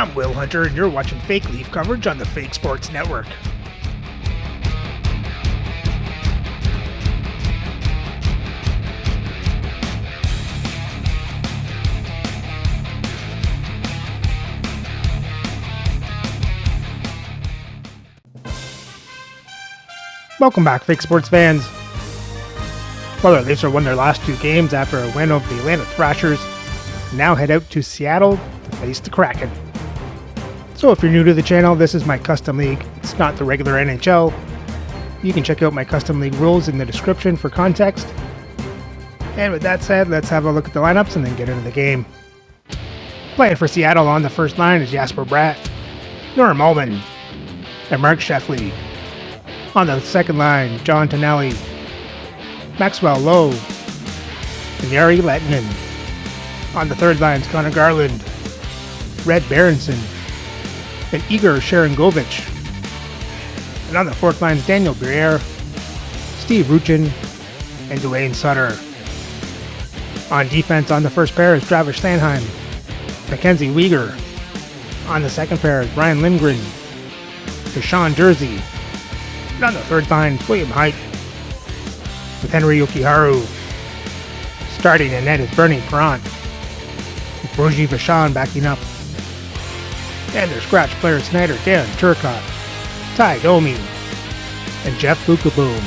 I'm Will Hunter, and you're watching Fake Leaf coverage on the Fake Sports Network. Welcome back, Fake Sports fans. Well, the Leafs won their last two games after a win over the Atlanta Thrashers, and now head out to Seattle to face the Kraken. So if you're new to the channel, this is my custom league. It's not the regular NHL. You can check out my custom league rules in the description for context. And with that said, let's have a look at the lineups and then get into the game. Playing for Seattle on the first line is Jasper Bratt, Norm Allman, and Mark Sheffley. On the second line, John Tonelli, Maxwell Lowe, and Yari Lettinen. On the third line is Connor Garland, Red Berenson, and Igor Sharangovich. And on the fourth line is Daniel Briere, Steve Ruchin, and Dwayne Sutter. On defense on the first pair is Travis Sanheim, Mackenzie Weegar. On the second pair is Brian Lindgren, Deshaun Jersey. And on the third line, William Haidt with Henry Yokiharu. Starting in net is Bernie Parent, with Roji Vachon backing up. And their scratch players Snyder, Dan Turcotte, Ty Domi, and Jeff Lukaboom.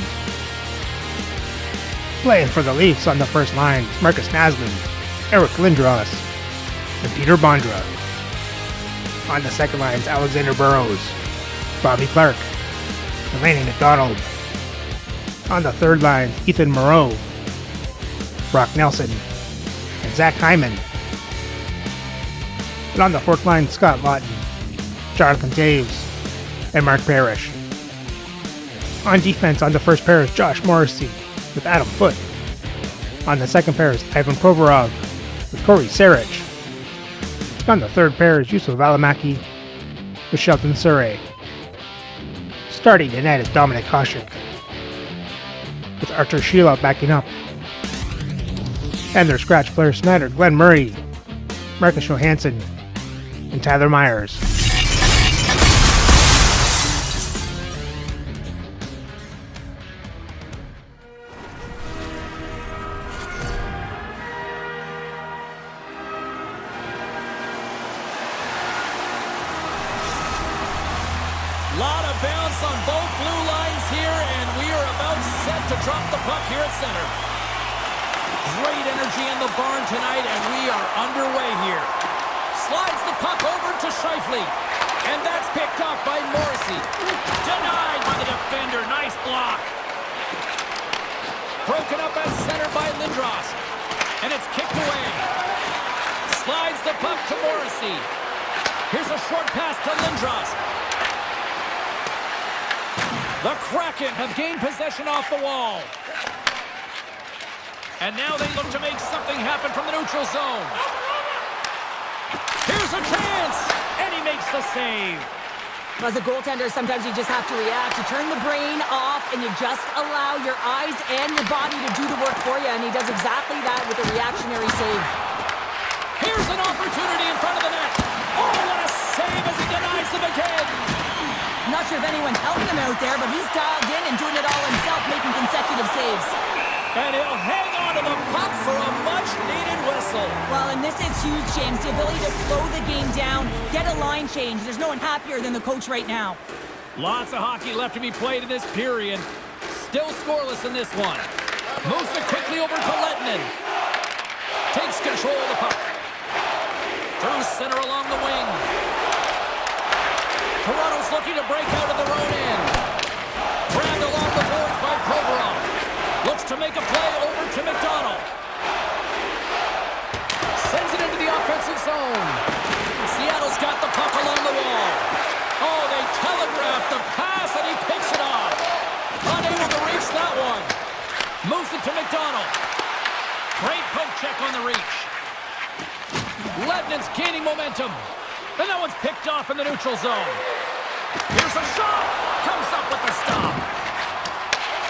Playing for the Leafs on the first line is Marcus Naslund, Eric Lindros, and Peter Bondra. On the second line is Alexander Burrows, Bobby Clark, and Laney McDonald. On the third line, Ethan Moreau, Brock Nelson, and Zach Hyman. And on the fourth line, Scott Lawton, Jonathan Taves, and Mark Parrish. On defense on the first pair is Josh Morrissey with Adam Foote. On the second pair is Ivan Provorov with Corey Sarich. On the third pair is Yusuf Alamaki with Shelton Surrey. Starting in net is Dominic Hasek, with Archer Sheila backing up. And their scratch players Snyder, Glenn Murray, Marcus Johansson, and Tyler Myers. Lot of bounce on both blue lines here, and we are about set to drop the puck here at center. Great energy in the barn tonight, and we are underway here. Slides the puck over to Scheifele, and that's picked off by Morrissey. Denied by the defender. Nice block. Broken up at center by Lindros, and it's kicked away. Slides the puck to Morrissey. Here's a short pass to Lindros. The Kraken have gained possession off the wall. And now they look to make something happen from the neutral zone. Here's a chance, and he makes the save. As a goaltender, sometimes you just have to react. You turn the brain off, and you just allow your eyes and your body to do the work for you, and he does exactly that with a reactionary save. Here's an opportunity in front of the net. Oh, what a save as he denies them again. Not sure if anyone's helping him out there, but he's dialed in and doing it all himself, making consecutive saves. And he'll hang on to the puck for a much-needed whistle. Well, and this is huge, James. The ability to slow the game down, get a line change. There's no one happier than the coach right now. Lots of hockey left to be played in this period. Still scoreless in this one. Moves it quickly over to Lettinen. Takes control of the puck. Through center along the wing. Toronto's looking to break out of their own end. Grabbed along the boards by Provorov. Looks to make a play over to McDonald. Sends it into the offensive zone. Seattle's got the puck along the wall. Oh, they telegraph the pass, and he picks it off. Unable to reach that one. Moves it to McDonald. Great poke check on the reach. Lettinen's gaining momentum. And that one's picked off in the neutral zone. Here's a shot. Comes up with the stop.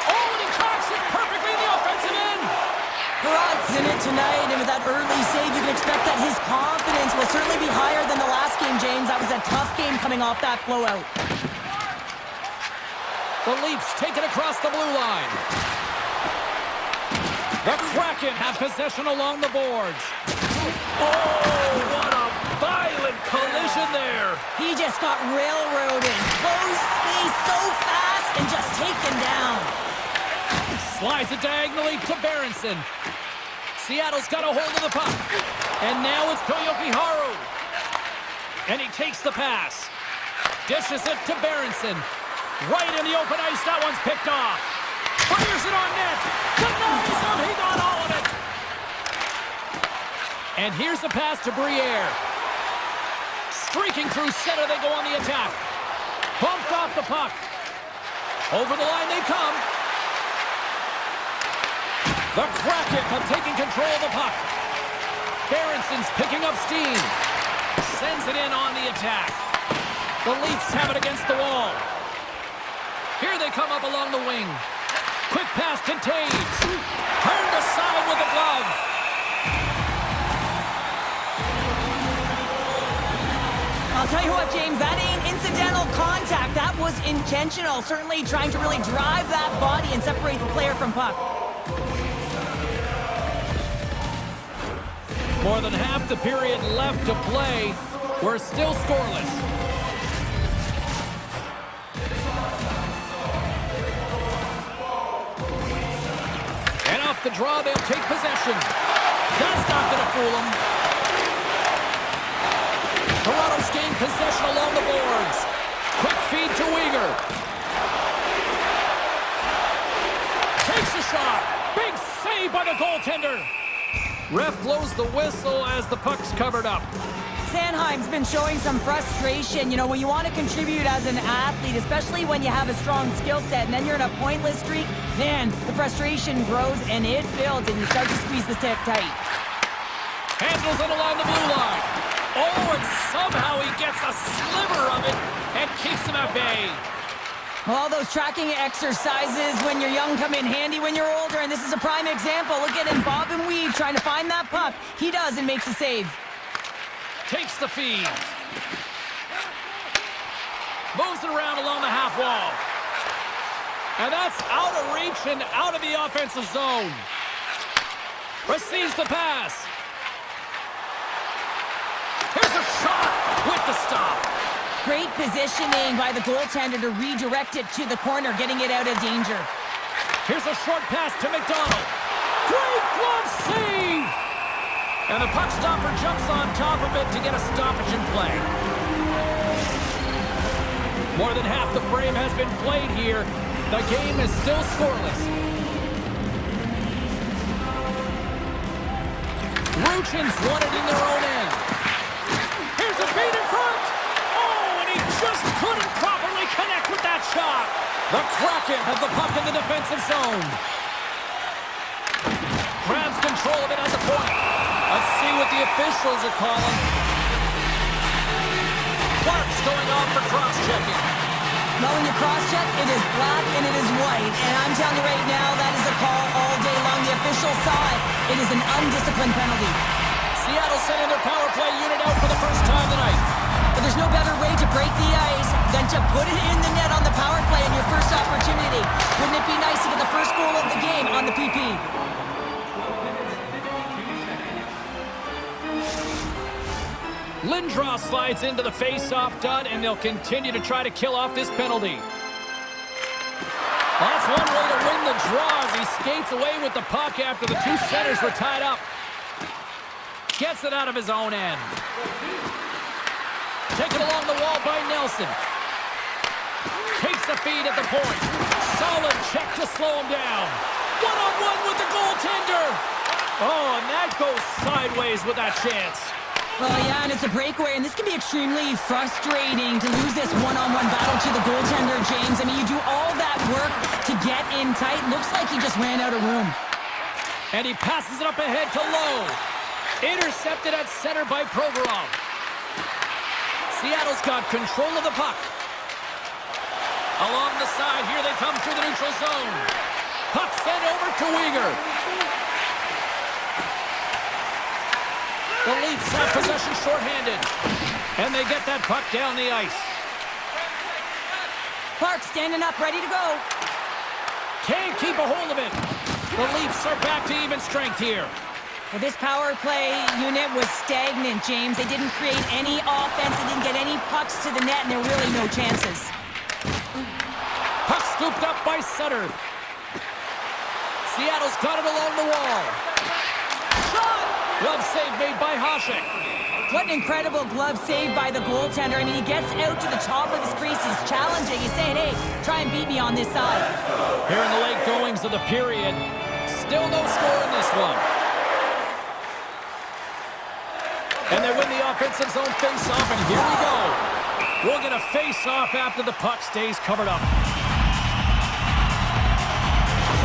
Oh, and he tracks it perfectly in the offensive end. Perot's in tonight, and with that early save, you can expect that his confidence will certainly be higher than the last game, James. That was coming off that blowout. The Leafs take it across the blue line. The Kraken have possession along the boards. Oh, what a violent collision there. He just got railroaded. Closed space so fast and just taken down. Slides it diagonally to Berenson. Seattle's got a hold of the puck. And now it's Toyoki Haru. And he takes the pass. Dishes it to Berenson. Right in the open ice. That one's picked off. Fires it on net. Denies him. He got all of it. And here's the pass to Briere. Streaking through center, they go on the attack. Bumped off the puck. Over the line they come. The Kraken have taken control of the puck. Berenson's picking up steam. Sends it in on the attack. The Leafs have it against the wall. Here they come up along the wing. Quick pass to Taves. Turned aside with a glove. I'll tell you what, James, that ain't incidental contact. That was intentional. Certainly trying to really drive that body and separate the player from puck. More than half the period left to play. We're still scoreless. And off the draw, they'll take possession. That's not going to fool them. Toronto's gained possession along the boards. Quick feed to Weegar. Takes a shot. Big save by the goaltender. Ref blows the whistle as the puck's covered up. Sanheim's been showing some frustration. You know, when you want to contribute as an athlete, especially when you have a strong skill set, and then you're in a pointless streak, man, the frustration grows and it builds, and you start to squeeze the stick tight. Handles it along the blue line. Oh, and somehow he gets a sliver of it and keeps him at bay. Well, all those tracking exercises when you're young come in handy when you're older, and this is a prime example. Look at him bob and weave trying to find that puck. He does and makes a save. Takes the feed. Moves it around along the half wall. And that's out of reach and out of the offensive zone. Receives the pass. Here's a shot with the stop. Great positioning by the goaltender to redirect it to the corner, getting it out of danger. Here's a short pass to McDonald. Great glove save! And the puck stopper jumps on top of it to get a stoppage in play. More than half the frame has been played here. The game is still scoreless. Ruchin's won it in their own end. Here's a feed in front. Oh, and he just couldn't properly connect with that shot. The Kraken have the puck in the defensive zone. Grabs control of it at the point. Let's see what the officials are calling. Clark's going off for cross-checking. Well, when you cross-check, it is black and it is white. And I'm telling you right now, that is a call all day long. The officials saw it. It is an undisciplined penalty. Seattle sending their power play unit out for the first time tonight. But there's no better way to break the ice than to put it in the net on the power play in your first opportunity. Wouldn't it be nice to get the first goal of the game on the PP? Lindros slides into the face-off dud, and they'll continue to try to kill off this penalty. Well, that's one way to win the draw as he skates away with the puck after the two centers were tied up. Gets it out of his own end. Taken along the wall by Nelson. Takes the feed at the point. Solid check to slow him down. One-on-one with the goaltender. Oh, and that goes sideways with that chance. Well, yeah, and it's a breakaway, and this can be extremely frustrating to lose this one-on-one battle to the goaltender, James. I mean, you do all that work to get in tight. Looks like he just ran out of room. And he passes it up ahead to Lowe. Intercepted at center by Provorov. Seattle's got control of the puck. Along the side, here they come through the neutral zone. Puck sent over to Weegar. The Leafs have possession shorthanded. And they get that puck down the ice. Clark standing up, ready to go. Can't keep a hold of it. The Leafs are back to even strength here. Well, this power play unit was stagnant, James. They didn't create any offense. They didn't get any pucks to the net, and there were really no chances. Puck scooped up by Sutter. Seattle's got it along the wall. Shot! Glove save made by Hasek. What an incredible glove save by the goaltender. I mean, he gets out to the top of his crease. He's challenging. He's saying, hey, try and beat me on this side. Here in the late goings of the period, still no score in this one. And they win the offensive zone face-off, and here we go. We'll get a face-off after the puck stays covered up.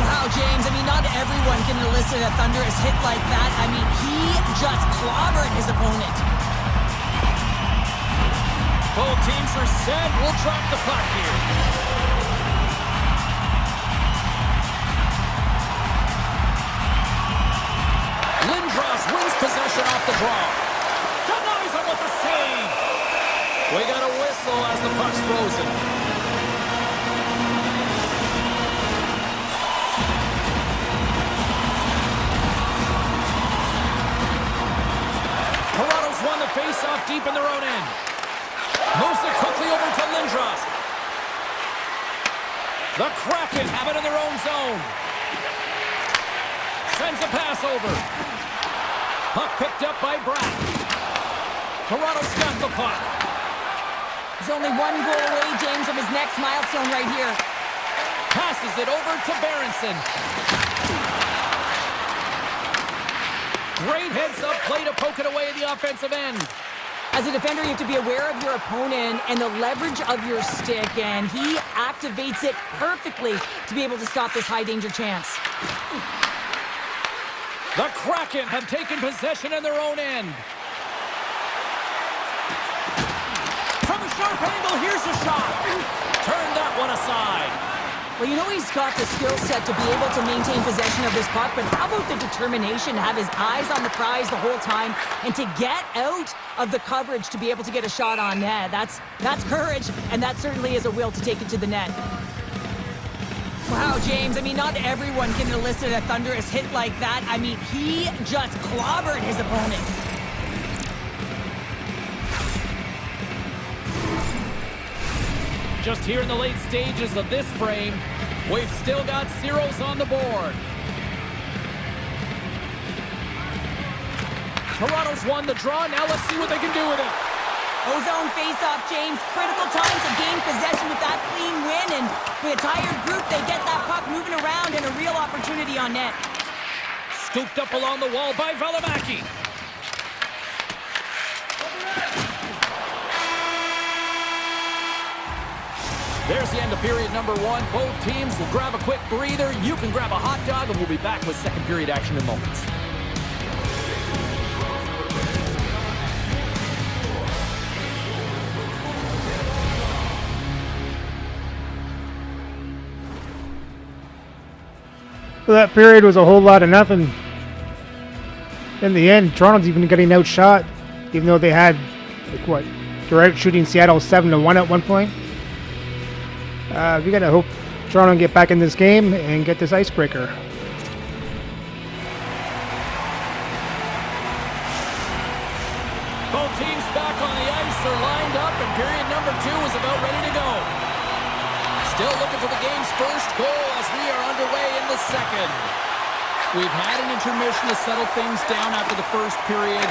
Wow, James, I mean, not everyone can elicit a thunderous hit like that. I mean, he just clobbered his opponent. Both teams are set. We'll drop the puck here. Lindros wins possession off the draw. Denies him with the save. We got a whistle as the puck's frozen. Toronto's won the face-off deep in their own end. Moves it quickly over to Lindros. The Kraken have it in their own zone. Sends a pass over. Puck picked up by Bratt. Toronto's got the puck. He's only one goal away, James, from his next milestone right here. Passes it over to Berenson. Great heads-up play to poke it away at the offensive end. As a defender, you have to be aware of your opponent and the leverage of your stick, and he activates it perfectly to be able to stop this high-danger chance. The Kraken have taken possession in their own end. From a sharp angle, here's a shot. Turn that one aside. Well, you know he's got the skill set to be able to maintain possession of this puck, but how about the determination to have his eyes on the prize the whole time and to get out of the coverage to be able to get a shot on net? That's courage, and that certainly is a will to take it to the net. Wow, James, I mean, not everyone can elicit a thunderous hit like that. I mean, he just clobbered his opponent. Just here in the late stages of this frame, we've still got zeros on the board. Toronto's won the draw. Now let's see what they can do with it. Ozone face-off, James. Critical time to gain possession with that clean win, and with a tired group, they get that puck moving around and a real opportunity on net. Scooped up along the wall by Valimaki. There's the end of period number one. Both teams will grab a quick breather. You can grab a hot dog, and we'll be back with second period action in moments. So that period was a whole lot of nothing. In the end, Toronto's even getting outshot, even though they had, like, what, they're out shooting Seattle 7-1 at one point. We gotta hope Toronto can get back in this game and get this icebreaker. Both teams back on the ice are lined up, and period number two is about ready to go. Still looking for the game's first goal as we are underway in the second. We've had an intermission to settle things down after the first period.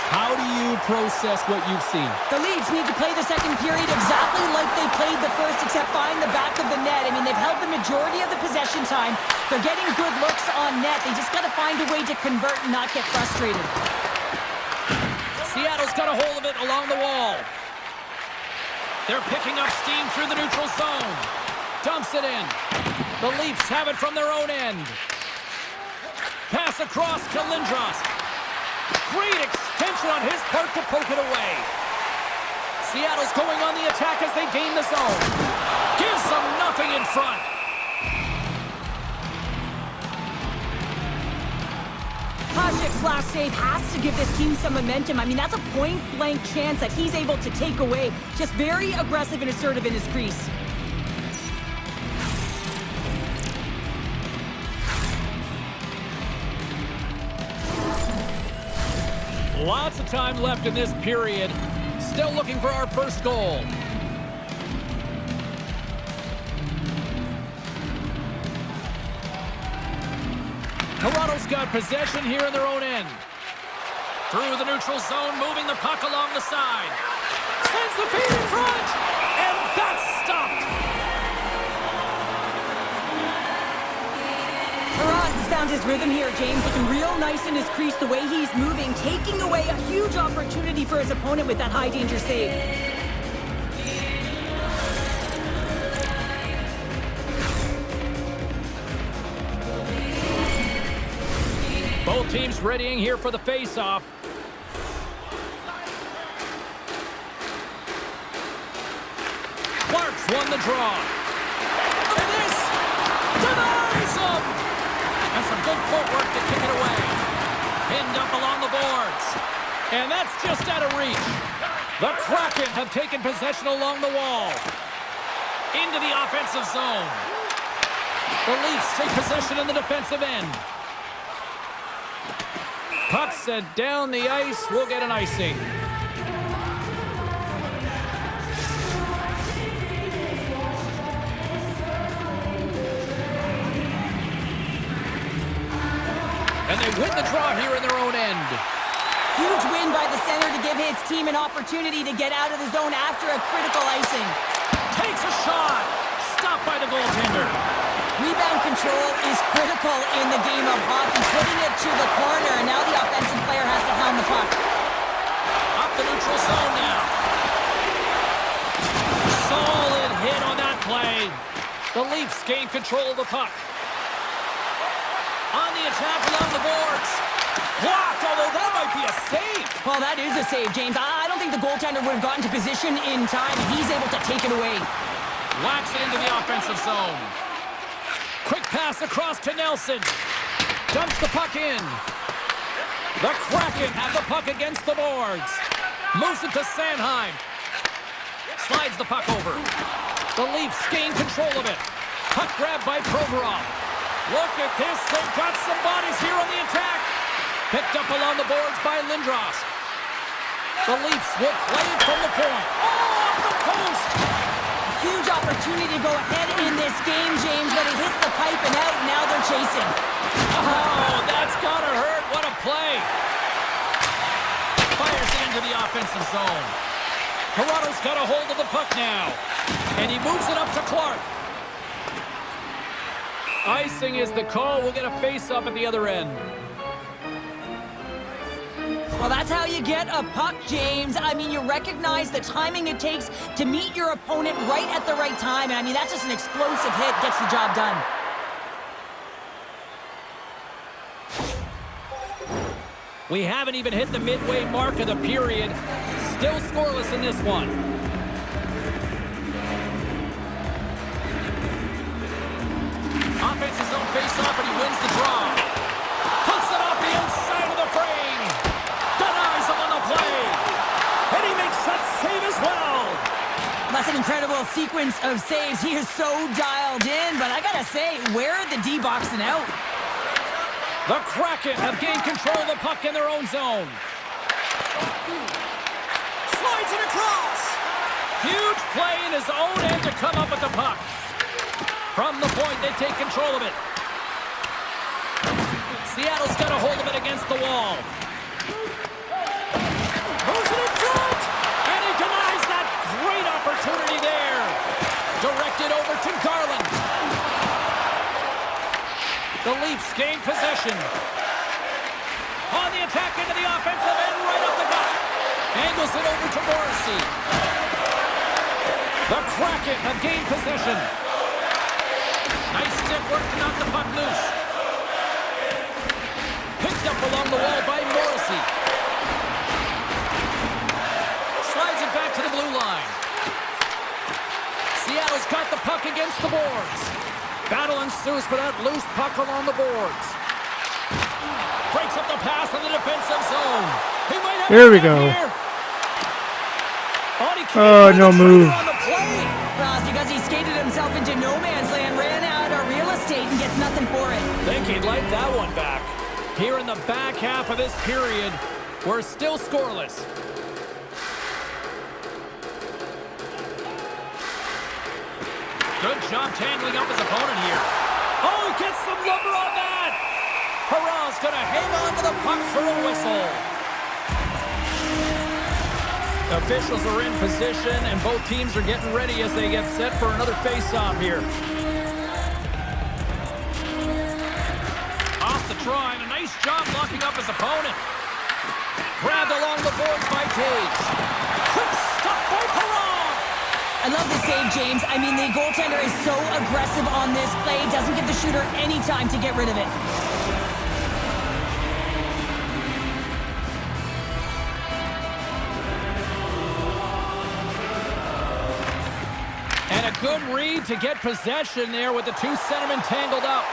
How do you process what you've seen? The Leafs need to play the second period exactly like they played the first, except find the back of the net. I mean, they've held the majority of the possession time. They're getting good looks on net. They just got to find a way to convert and not get frustrated. Seattle's got a hold of it along the wall. They're picking up steam through the neutral zone. Dumps it in. The Leafs have it from their own end. Pass across to Lindros. Great extension on his part to poke it away. Seattle's going on the attack as they gain the zone. Gives them nothing in front. Hasek's last save has to give this team some momentum. I mean, that's a point-blank chance that he's able to take away. Just very aggressive and assertive in his crease. Lots of time left in this period. Still looking for our first goal. Toronto's got possession here in their own end. Through the neutral zone, moving the puck along the side. Sends the feed in front, and that's stopped. Perron's found his rhythm here, James. Looking real nice in his crease, the way he's moving, taking away a huge opportunity for his opponent with that high-danger save. Both teams readying here for the face-off. Clark's won the draw. And this denies him! And some good footwork to kick it away. Pinned up along the boards. And that's just out of reach. The Kraken have taken possession along the wall. Into the offensive zone. The Leafs take possession in the defensive end. Puck sent down the ice. We'll get an icing. And they win the draw here in their own end. Huge win by the center to give his team an opportunity to get out of the zone after a critical icing. Takes a shot. Stopped by the goaltender. Rebound control is critical in the game of hockey. Putting it to the corner, and now the offensive player has to hound the puck. Up the neutral zone now. Solid hit on that play. The Leafs gain control of the puck. On the attack along the boards. Blocked, although that might be a save. Well, that is a save, James. I don't think the goaltender would have gotten to position in time. He's able to take it away. Whacks it into the offensive zone. Quick pass across to Nelson. Dumps the puck in. The Kraken have the puck against the boards. Moves it to Sanheim. Slides the puck over. The Leafs gain control of it. Puck grabbed by Provorov. Look at this. They've got some bodies here on the attack. Picked up along the boards by Lindros. The Leafs will play it from the point. Oh, off the post. Huge opportunity to go ahead in this game, James, but it hits the pipe and out. Now they're chasing. Oh, that's gotta hurt. What a play. Fires it into the offensive zone. Toronto's got a hold of the puck now. And he moves it up to Clark. Icing is the call. We'll get a face-up at the other end. Well, that's how you get a puck, James. I mean, you recognize the timing it takes to meet your opponent right at the right time. And I mean, that's just an explosive hit. Gets the job done. We haven't even hit the midway mark of the period. Still scoreless in this one. Offensive zone face-off, and he wins the draw. Puts it off the inside of the frame. Denies him on the play. And he makes that save as well. That's an incredible sequence of saves. He is so dialed in, but I gotta say, where are the D boxing out? The Kraken have gained control of the puck in their own zone. Slides it across. Huge play in his own end to come up with the puck. From the point, they take control of it. Seattle's got a hold of it against the wall. Moves it in front, and he denies that great opportunity there. Directed over to Garland. The Leafs gain possession. On the attack into the offensive end, right up the gut. Angles it over to Morrissey. The Kraken have gained possession. Nice stick work to knock the puck loose. Picked up along the wall by Morrissey. Slides it back to the blue line. Seattle's got the puck against the boards. Battle ensues for that loose puck along the boards. Breaks up the pass in the defensive zone. He might have There we go. Here. Oh, no move. On the play. Well, it's because he skated himself into no man's land, ran out of real estate, and gets nothing for it. Think he'd like that one back. Here in the back half of this period, We're still scoreless. Good job tangling up his opponent here. Oh, he gets some lumber on that. Hurrah's going to hang on to the puck for a whistle. Officials are in position, and both teams are getting ready as they get set for another face-off here. Off the try, and a nice job locking up his opponent. Grabbed along the boards by Taves. Quick stop by Perron. I love the save, James. I mean, the goaltender is so aggressive on this play. Doesn't give the shooter any time to get rid of it. And a good read to get possession there with the two centermen tangled up.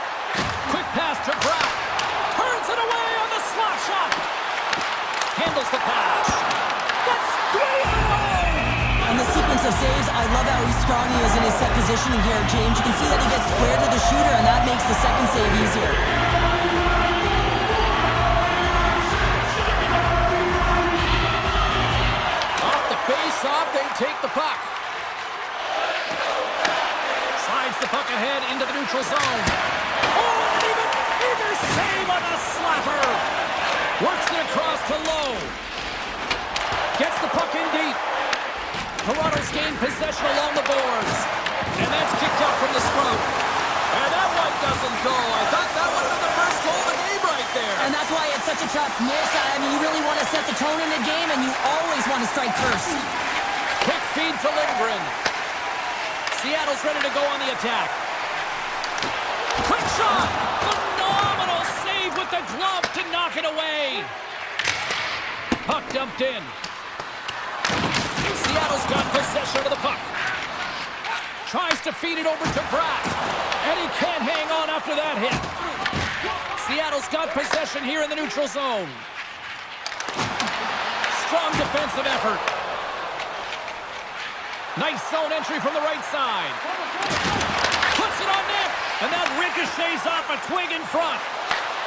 Quick pass to Brown. Turns it away on the slot shot. Handles the pass. That's 3 away. On the sequence of saves, I love how strong he is in his set positioning here, James. You can see that he gets square to the shooter, and that makes the second save easier. Off the face-off, they take the puck. Slides the puck ahead into the neutral zone. Oh, and an even bigger save on the slapper. Works it across to Lowe. Gets the puck in deep. Toronto's gained possession along the boards. And that's kicked out from the scrum. And that one doesn't go. I thought that would have been the first goal of the game right there. And that's why it's such a tough miss. I mean, you really want to set the tone in the game, and you always want to strike first. Quick feed to Lindgren. Seattle's ready to go on the attack. Quick shot! Phenomenal save with the glove to knock it away. Puck dumped in. Seattle's got possession of the puck. Tries to feed it over to Pratt. And he can't hang on after that hit. Seattle's got possession here in the neutral zone. Strong defensive effort. Nice zone entry from the right side. Puts it on net. And that ricochets off a twig in front.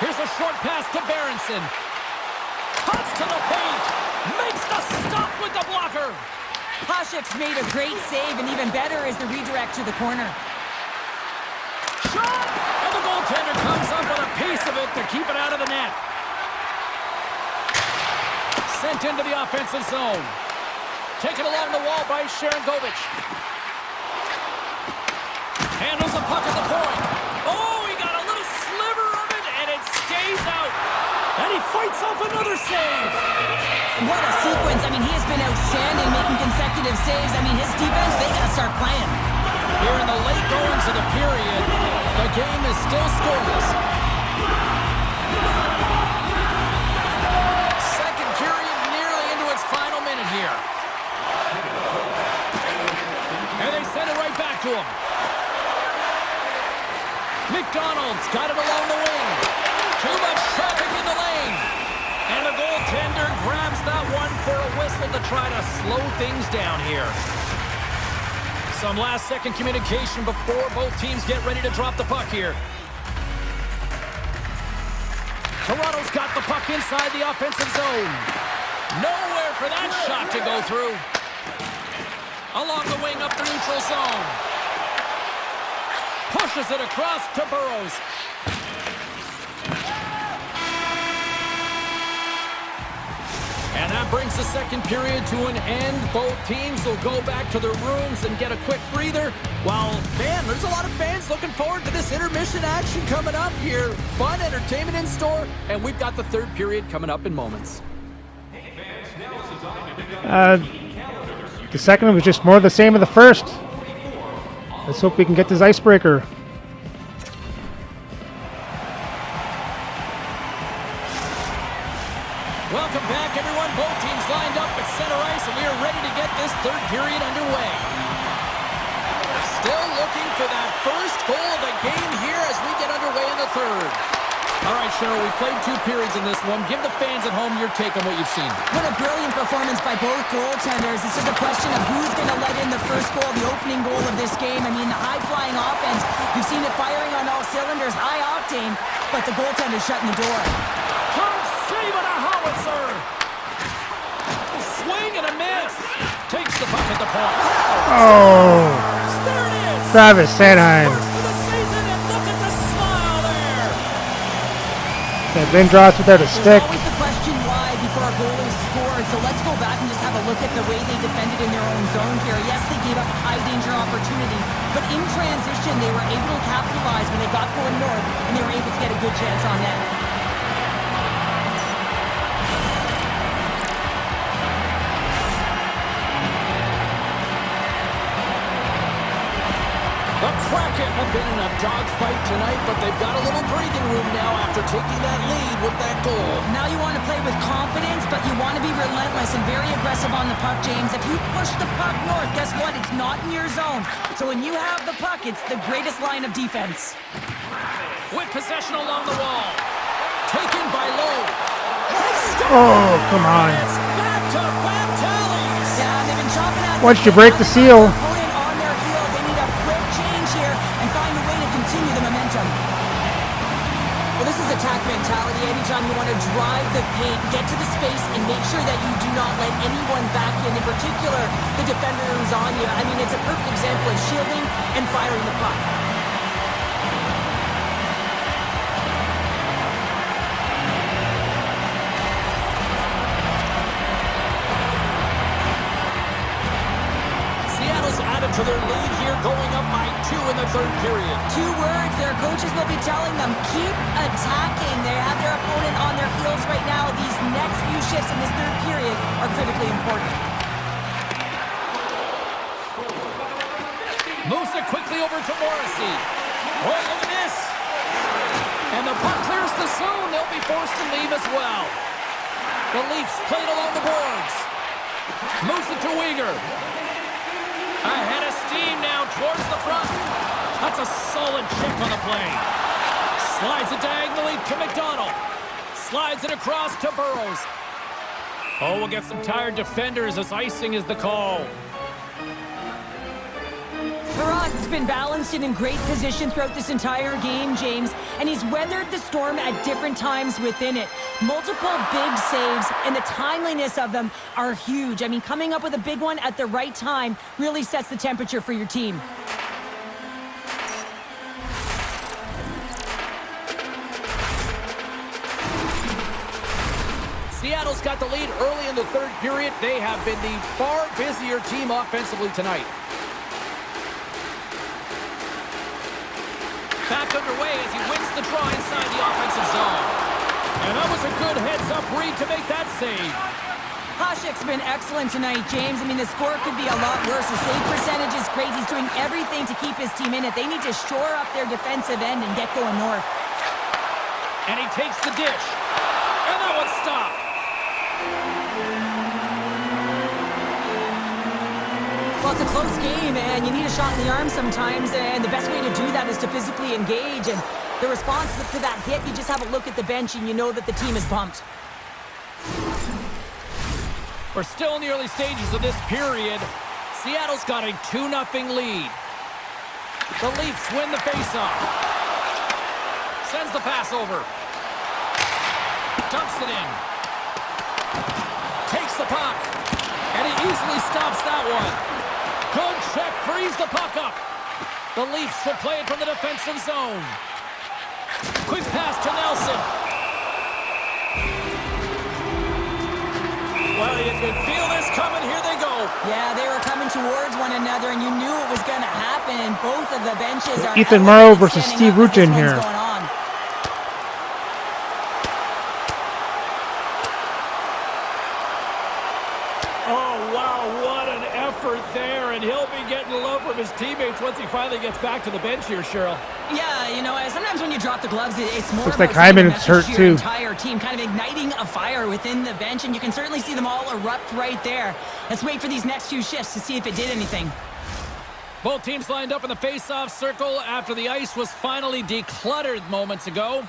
Here's a short pass to Berenson. Cuts to the paint. Makes the stop with the blocker. Hashek's made a great save, and even better is the redirect to the corner. Shot! And the goaltender comes up with a piece of it to keep it out of the net. Sent into the offensive zone. Taken along the wall by Sharangovich. Handles the puck at the point. Oh, he got a little sliver of it, and it stays out. And he fights off another save. What a sequence. I mean, he has been outstanding, making consecutive saves. I mean, his defense, they got to start playing. Here in the late goings of the period, the game is still scoreless. Second period nearly into its final minute here. And they send it right back to him. McDonald's got it along the wing. Too much traffic in the lane. And the goaltender grabs that one for a whistle to try to slow things down here. Some last-second communication before both teams get ready to drop the puck here. Toronto's got the puck inside the offensive zone. Nowhere for that shot to go through. Along the wing up the neutral zone. Pushes it across to Burrows. And that brings the second period to an end. Both teams will go back to their rooms and get a quick breather. While, man, there's a lot of fans looking forward to this intermission action coming up here. Fun entertainment in store, and we've got the third period coming up in moments. The second was just more of the same of the first. Let's hope we can get this icebreaker. Welcome back, everyone. Both teams lined up at center ice, and we are ready to get this third period underway. Still looking for that first goal of the game here as we get underway in the third. All right, Cheryl, we played 2 periods in this one. Give the fans at home your take on what you've seen. What a brilliant performance by both goaltenders. It's just a question of who's going to let in the first goal, the opening goal of this game. I mean, the high-flying offense, you've seen it firing on all cylinders, high octane, but the goaltender's shutting the door. Tom save on a howitzer. and a miss. Takes the puck at the point. Oh, There it is. Travis Sanheim. First of the season, and look at the smile there. And Lindros without a stick. There's always the question why before a goal is scored. So let's go back and just have a look at the way they defended in their own zone here. Yes, they gave up a high-danger opportunity, but in transition, they were able to capitalize when they got going north, and they were able to get a good chance on net. The Kraken have been in a dogfight tonight, but they've got a little breathing room now after taking that lead with that goal. Now you want to play with confidence, but you want to be relentless and very aggressive on the puck, James. If you push the puck north, guess what? It's not in your zone. So when you have the puck, it's the greatest line of defense. With possession along the wall. Taken by Lowe. Oh, come on. It's back-to-back tallies. Yeah, they've been chopping at Once you break the seal. Opponent on their heels, they need a quick change here and find a way to continue the momentum. Well, this is attack mentality. Anytime you want to drive the paint, get to the space, and make sure that you do not let anyone back in particular, the defender who's on you. I mean, it's a perfect example of shielding and firing the puck. Seattle's added to their lead here, going up by 2 in the third period. 2 words their coaches will be telling them: keep attacking. They have their opponent on their heels right now. These next few shifts in this third period are critically important. Moves it quickly over to Morrissey. Oh, look at this. And the puck clears the zone. They'll be forced to leave as well. The Leafs played along the boards. Moves it to Uyghur. Ahead of steam now towards the front. That's a solid check on the play. Slides it diagonally to McDonald. Slides it across to Burrows. Oh, we'll get some tired defenders as icing is the call. Perot's been balanced and in great position throughout this entire game, James, and he's weathered the storm at different times within it. Multiple big saves, and the timeliness of them are huge. I mean, coming up with a big one at the right time really sets the temperature for your team. Seattle's got the lead early in the third period. They have been the far busier team offensively tonight. Back underway as he wins the draw inside the offensive zone. And that was a good heads-up read to make that save. Hasek's been excellent tonight, James. I mean, the score could be a lot worse. The save percentage is great. He's doing everything to keep his team in it. They need to shore up their defensive end and get going north. And he takes the dish. And that one's stopped. Well, it's a close game, and you need a shot in the arm sometimes, and the best way to do that is to physically engage. And the response to that hit, you just have a look at the bench, and you know that the team is bumped. We're still in the early stages of this period. Seattle's got a 2-0 lead. The Leafs win the faceoff. Sends the pass over. Dumps it in. Takes the puck. And he easily stops that one. Good check, frees the puck up. The Leafs will play it from the defensive zone. Quick pass to Nelson. Well, you could feel this coming. Here they go. Yeah, they were coming towards one another, and you knew it was going to happen. Both of the benches are Ethan Morrow versus Steve Ruchin here. Going on. Oh, wow, what an effort there, and he'll be getting love from his teammates once he finally gets back to the bench here, Cheryl. Yeah, you know, sometimes when you drop the gloves, it's more Looks about like Hyman is hurt your too. entire team, kind of igniting a fire within the bench, and you can certainly see them all erupt right there. Let's wait for these next few shifts to see if it did anything. Both teams lined up in the face-off circle after the ice was finally decluttered moments ago.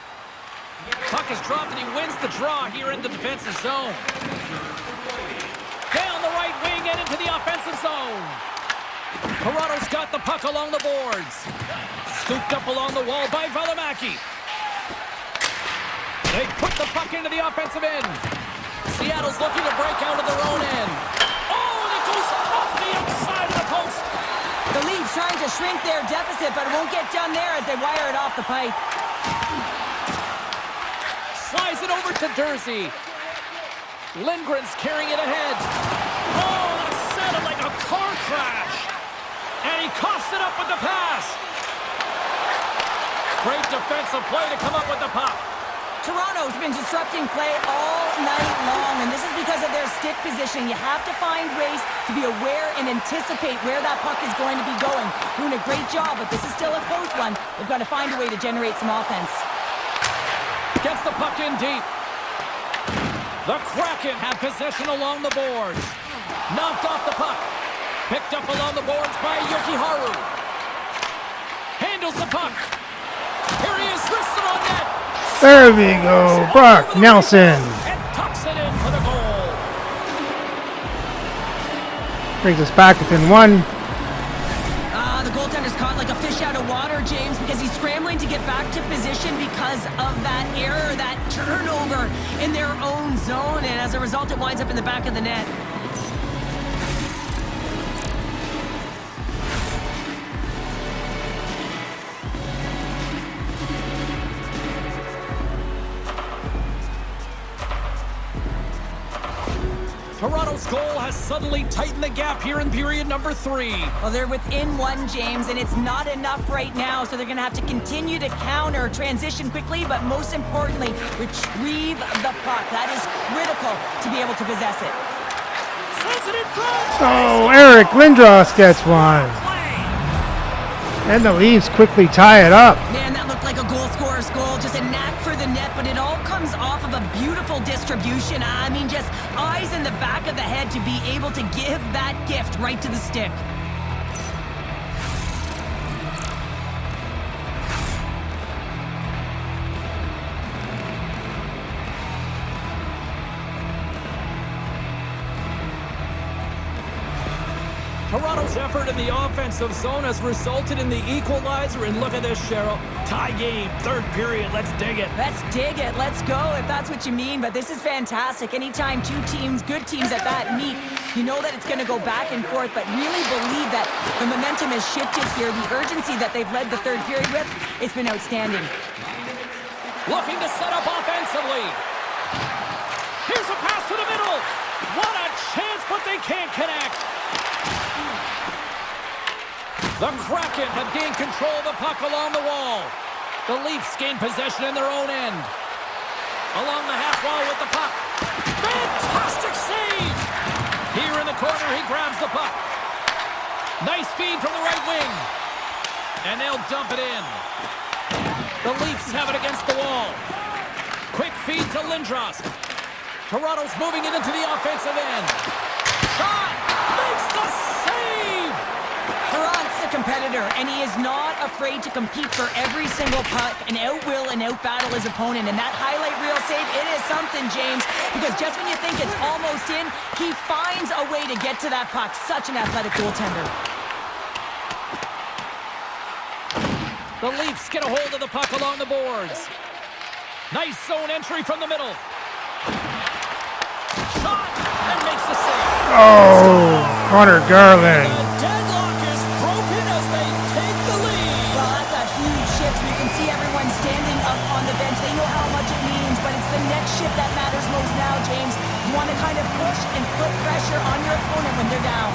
Puck is dropped, and he wins the draw here in the defensive zone. Down the right wing and into the offensive zone. Toronto's got the puck along the boards. Scooped up along the wall by Valimaki. They put the puck into the offensive end. Seattle's looking to break out of their own end. shrink their deficit, but it won't get done there as they wire it off the pipe. Slides it over to Dursey. Lindgren's carrying it ahead. Oh, that sounded like a car crash. And he coughs it up with the pass. Great defensive play to come up with the puck. Toronto's been disrupting play all night long, and this is because of their stick position. You have to find ways to be aware and anticipate where that puck is going to be going. Doing a great job, but this is still a close one. They've got to find a way to generate some offense. Gets the puck in deep. The Kraken have possession along the boards. Knocked off the puck. Picked up along the boards by Yokiharu. Handles the puck. Here he is, wrists it on net. There we go. Brock Nelson And tucks it in for the goal. brings us back within one. The goaltender's caught like a fish out of water, James, because he's scrambling to get back to position because of that error, that turnover in their own zone, and as a result, it winds up in the back of the net. Toronto's goal has suddenly tightened the gap here in period number 3. Well, they're within one, James, and it's not enough right now, so they're going to have to continue to counter, transition quickly, but most importantly, retrieve the puck. That is critical to be able to possess it. Sends it in front. Oh, Eric Lindros gets one. And the Leafs quickly tie it up. Man, that looked like a goal scorer's goal, just a knack for the net, but it all comes off of a beautiful distribution. I mean, just eyes in the back of the head to be able to give that gift right to the stick. Toronto's effort in the offensive zone has resulted in the equalizer, and look at this, Cheryl. Tie game, third period. Let's dig it. Let's dig it. Let's go, if that's what you mean. But this is fantastic. Anytime two teams, good teams at that, meet, you know that it's going to go back and forth, but really believe that the momentum has shifted here. The urgency that they've led the third period with, it's been outstanding. Looking to set up offensively. Here's a pass to the middle. What a chance, but they can't connect. The Kraken have gained control of the puck along the wall. The Leafs gain possession in their own end. Along the half wall with the puck. Fantastic save! Here in the corner, he grabs the puck. Nice feed from the right wing. And they'll dump it in. The Leafs have it against the wall. Quick feed to Lindros. Toronto's moving it into the offensive end. Shot! Makes the save! Durant's a competitor, and he is not afraid to compete for every single puck and outwill and outbattle his opponent. And that highlight reel save, it is something, James, because just when you think it's almost in, he finds a way to get to that puck. Such an athletic goaltender. The Leafs get a hold of the puck along the boards. Nice zone entry from the middle. Shot and makes the save. Oh, Connor Garland. The deadlock is broken as they take the lead. Well, that's a huge shift. You can see everyone standing up on the bench. They know how much it means, but it's the next shift that matters most now, James. You want to kind of push and put pressure on your opponent when they're down.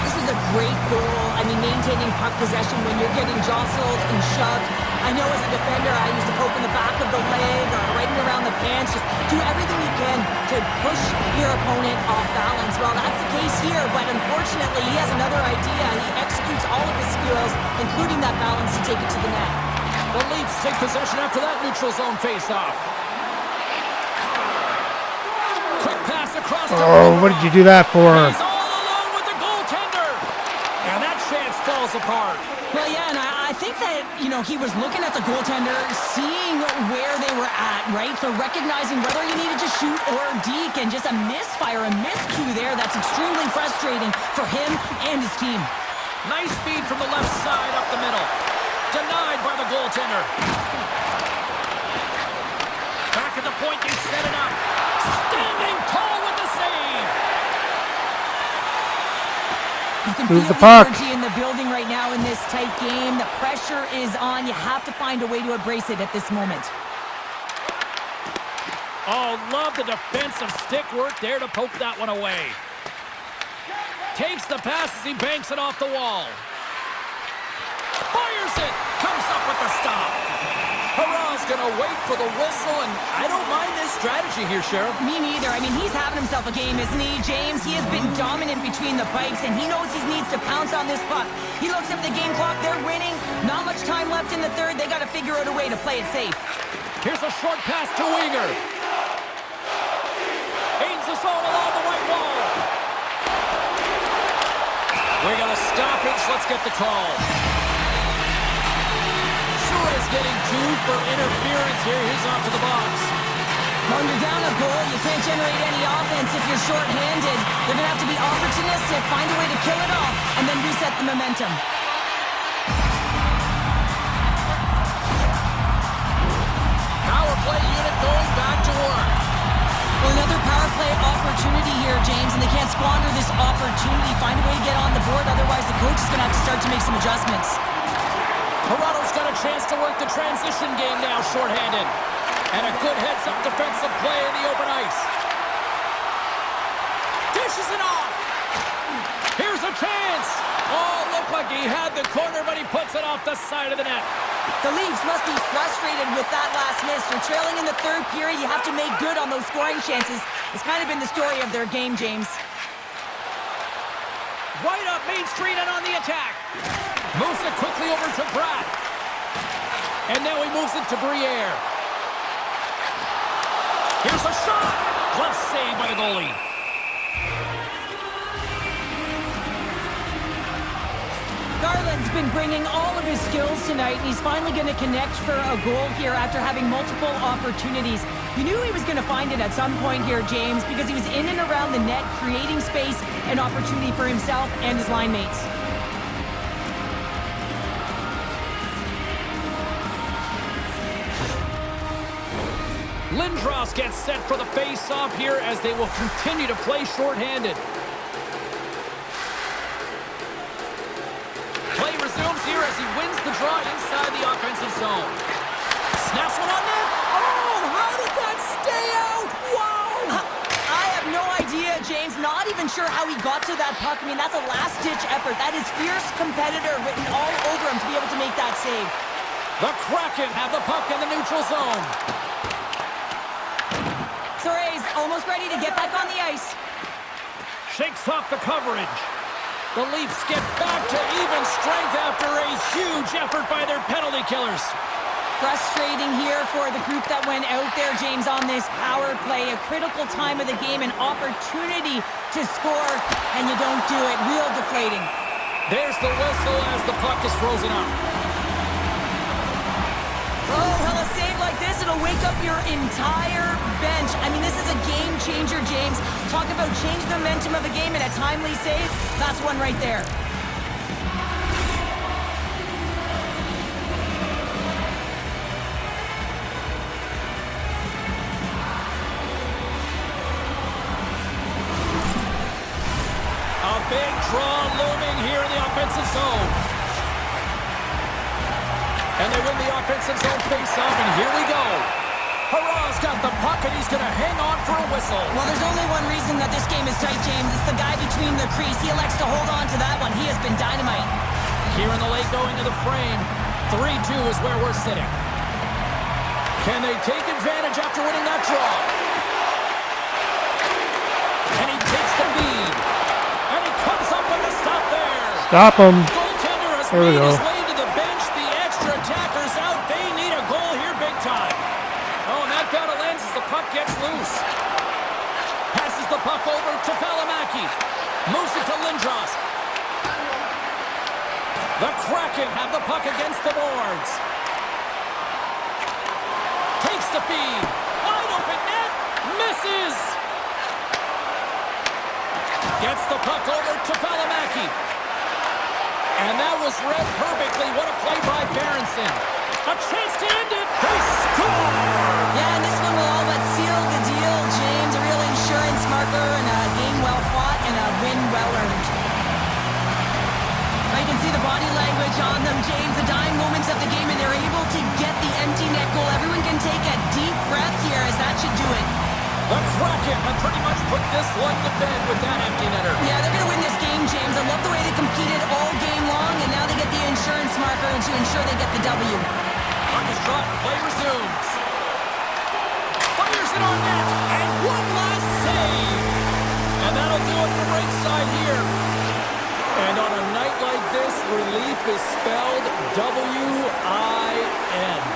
This is a great goal. I mean, maintaining puck possession when you're getting jostled and shoved. I know as a defender, I used to poke in the back of the leg or right around the pants. Just do everything you can to push your opponent off balance. Well, that's the case here, but unfortunately, he has another idea. He executes all of his skills, including that balance, to take it to the net. The Leafs take possession after that neutral zone face-off. Quick pass across. Oh, what did you do that for? He's all alone with the goaltender. And that chance falls apart. Well, yeah, and I think that, you know, he was looking at the goaltender, seeing where they were at, right? So recognizing whether you needed to shoot or deke, and just a misfire, a miscue there. That's extremely frustrating for him and his team. Nice feed from the left side up the middle. Denied by the goaltender. Back at the point, they set it up. Standing tall with the save. You can Move feel the puck. energy in the building right now in this tight game. The pressure is on. You have to find a way to embrace it at this moment. Oh, love the defensive stick work there to poke that one away. Takes the pass as he banks it off the wall. Fires it. Comes up with the stop. Hurrah's going to wait for the whistle, and I don't mind this strategy here, Cheryl. Me neither. I mean, he's having himself a game, isn't he, James? He has been dominant between the pipes, and he knows he needs to pounce on this puck. He looks at the game clock. They're winning. Not much time left in the third. They got to figure out a way to play it safe. Here's a short pass to Weegar. Aids the zone along the right wall. We got a stoppage. Let's get the call. Is getting 2 for interference here. He's off to the box. When you're down a goal, you can't generate any offense if you're short-handed. They're going to have to be opportunistic, find a way to kill it off, and then reset the momentum. Power play unit going back to work. Well, another power play opportunity here, James, and they can't squander this opportunity. Find a way to get on the board, otherwise the coach is going to have to start to make some adjustments. Toronto's got a chance to work the transition game now, shorthanded. And a good heads-up defensive play in the open ice. Dishes it off. Here's a chance. Oh, looked like he had the corner, but he puts it off the side of the net. The Leafs must be frustrated with that last miss. They're trailing in the third period. You have to make good on those scoring chances. It's kind of been the story of their game, James. Right up Main Street and on the attack. Moves it quickly over to Pratt. And now he moves it to Briere. Here's a shot. Glove save by the goalie. Garland's been bringing all of his skills tonight, and he's finally going to connect for a goal here after having multiple opportunities. You knew he was going to find it at some point here, James, because he was in and around the net, creating space and opportunity for himself and his line mates. Lindros gets set for the face-off here as they will continue to play shorthanded. Play resumes here as he wins the draw inside the offensive zone. Snaps one on net. Oh, how did that stay out? Wow! I have no idea, James. Not even sure how he got to that puck. I mean, that's a last-ditch effort. That is fierce competitor written all over him to be able to make that save. The Kraken have the puck in the neutral zone. Sore's almost ready to get back on the ice. Shakes off the coverage. The Leafs get back to even strength after a huge effort by their penalty killers. Frustrating here for the group that went out there, James, on this power play. A critical time of the game, an opportunity to score, and you don't do it. Real deflating. There's the whistle as the puck is frozen up. Oh, well, a save like this, it'll wake up your entire bench. I mean, this is a game changer, James. Talk about changing the momentum of a game and a timely save. That's one right there. A big draw looming here in the offensive zone. And they win the offensive zone face-off, and here we go. Hurrah's got the puck, and he's going to hang on for a whistle. Well, there's only one reason that this game is tight, James. It's the guy between the crease. He elects to hold on to that one. He has been dynamite. Here in the late going to the frame. 3-2 is where we're sitting. Can they take advantage after winning that draw? And he takes the lead. And he comes up with a stop there. Stop him. Goaltender has There we made go. his way to the bench. The extra attackers out. They need a goal here big time. Oh, and that battle ends as the puck gets loose. Passes the puck over to Valimaki. Moves it to Lindros. The Kraken have the puck against the boards. Takes the feed. Wide open net. Misses. Gets the puck over to Valimaki. And that was read perfectly. What a play by Berenson. A chance to end it. They score! Yeah, and this one will all but seal the deal, James. A real insurance marker and a game well fought and a win well earned. Now you can see Kraken have pretty much put this one to bed with that empty netter. Yeah, they're going to win this game, James. I love the way they competed all game long, and now they get the insurance marker to ensure they get the W. Puck is dropped, play resumes. Fires it on net, and one last save. And that'll do it from right side here. And on a night like this, relief is spelled W-I-N.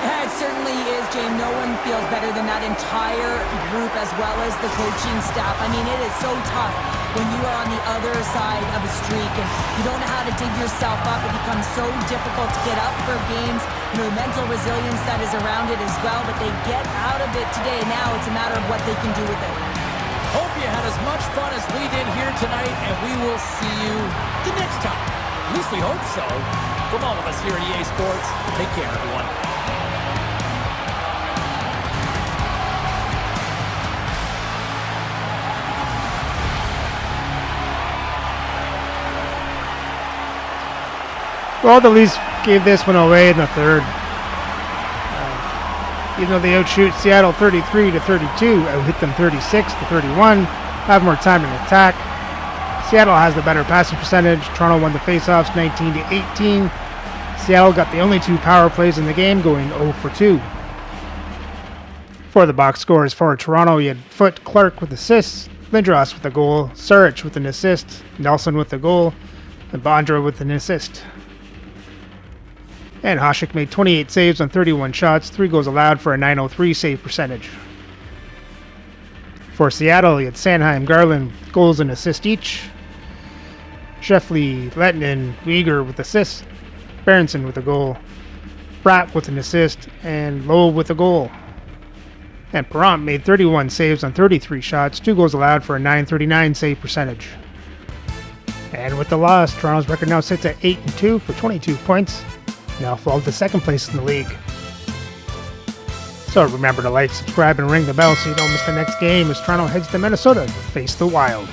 It certainly is, James. No one feels better than that entire group as well as the coaching staff. I mean, it is so tough when you are on the other side of a streak and you don't know how to dig yourself up. It becomes so difficult to get up for games. You know, the mental resilience that is around it as well, but they get out of it today. Now it's a matter of what they can do with it. Hope you had as much fun as we did here tonight, and we will see you the next time. At least we hope so. From all of us here at EA Sports, take care, everyone. Well, the Leafs gave this one away in the third. Even though they outshoot Seattle 33-32, out-hit them 36-31, have more time in attack. Seattle has the better passing percentage. Toronto won the faceoffs 19-18. Seattle got the only 2 power plays in the game, going 0 for 2. For the box scores for Toronto, you had Foote, Clark with assists, Lindros with a goal, Saric with an assist, Nelson with a goal, and Bondra with an assist. And Hasek made 28 saves on 31 shots, 3 goals allowed for a .903 save percentage. For Seattle, you had Sanheim, Garland, goals and assists each. Sheffley, Lettinen, Uyghur with assists. Berenson with a goal. Bratt with an assist. And Lowe with a goal. And Perrant made 31 saves on 33 shots, 2 goals allowed for a .939 save percentage. And with the loss, Toronto's record now sits at 8-2 for 22 points. Now fall to second place in the league. So remember to like, subscribe, and ring the bell so you don't miss the next game as Toronto heads to Minnesota to face the Wild.